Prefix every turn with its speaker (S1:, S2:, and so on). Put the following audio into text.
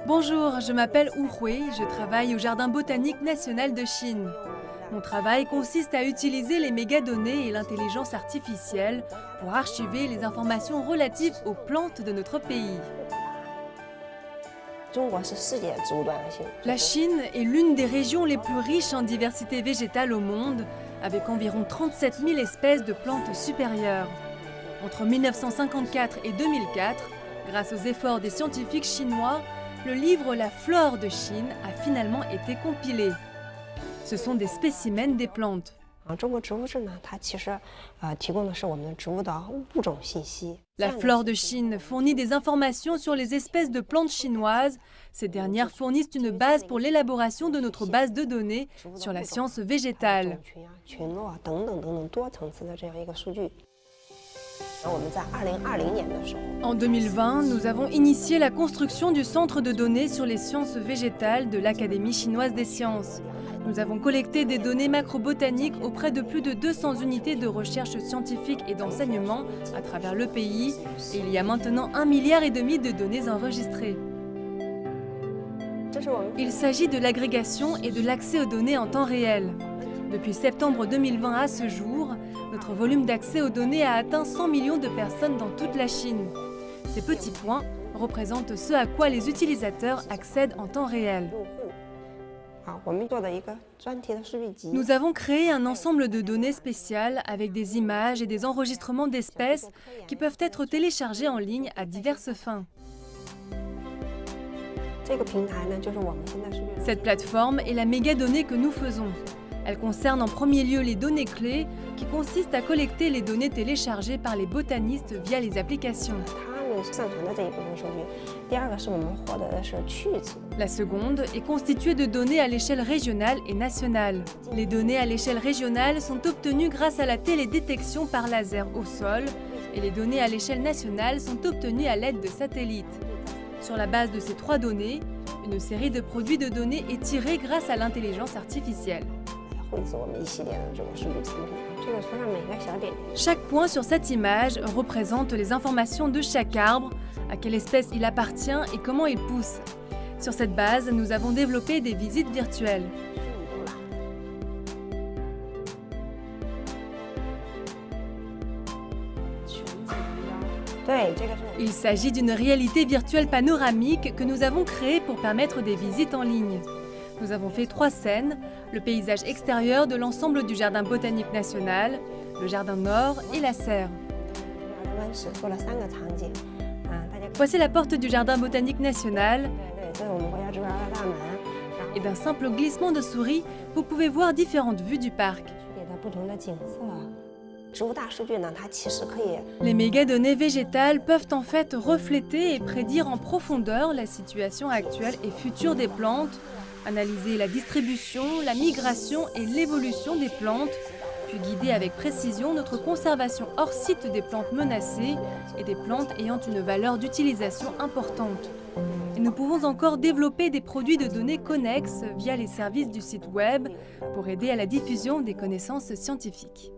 S1: Bonjour, je m'appelle Wu Hui, je travaille au Jardin botanique national de Chine. Mon travail consiste à utiliser les mégadonnées et l'intelligence artificielle pour archiver les informations relatives aux plantes de notre pays. La Chine est l'une des régions les plus riches en diversité végétale au monde, avec environ 37 000 espèces de plantes supérieures. Entre 1954 et 2004, grâce aux efforts des scientifiques chinois, le livre La flore de Chine a finalement été compilé. Ce sont des spécimens des plantes. La flore de Chine fournit des informations sur les espèces de plantes chinoises. Ces dernières fournissent une base pour l'élaboration de notre base de données sur la science végétale. En 2020, nous avons initié la construction du centre de données sur les sciences végétales de l'Académie chinoise des sciences. Nous avons collecté des données macrobotaniques auprès de plus de 200 unités de recherche scientifique et d'enseignement à travers le pays, et il y a maintenant 1,5 milliard de données enregistrées. Il s'agit de l'agrégation et de l'accès aux données en temps réel. Depuis septembre 2020 à ce jour, notre volume d'accès aux données a atteint 100 millions de personnes dans toute la Chine. Ces petits points représentent ce à quoi les utilisateurs accèdent en temps réel. Nous avons créé un ensemble de données spéciales avec des images et des enregistrements d'espèces qui peuvent être téléchargés en ligne à diverses fins. Cette plateforme est la mégadonnée que nous faisons. Elle concerne en premier lieu les données clés qui consistent à collecter les données téléchargées par les botanistes via les applications. La seconde est constituée de données à l'échelle régionale et nationale. Les données à l'échelle régionale sont obtenues grâce à la télédétection par laser au sol et les données à l'échelle nationale sont obtenues à l'aide de satellites. Sur la base de ces trois données, une série de produits de données est tirée grâce à l'intelligence artificielle. Chaque point sur cette image représente les informations de chaque arbre, à quelle espèce il appartient et comment il pousse. Sur cette base, nous avons développé des visites virtuelles. Il s'agit d'une réalité virtuelle panoramique que nous avons créée pour permettre des visites en ligne. Nous avons fait 3 scènes, le paysage extérieur de l'ensemble du Jardin botanique national, le Jardin Nord et la serre. Voici la porte du Jardin botanique national. Et d'un simple glissement de souris, vous pouvez voir différentes vues du parc. Les mégadonnées végétales peuvent en fait refléter et prédire en profondeur la situation actuelle et future des plantes, analyser la distribution, la migration et l'évolution des plantes, puis guider avec précision notre conservation hors site des plantes menacées et des plantes ayant une valeur d'utilisation importante. Et nous pouvons encore développer des produits de données connexes via les services du site web pour aider à la diffusion des connaissances scientifiques.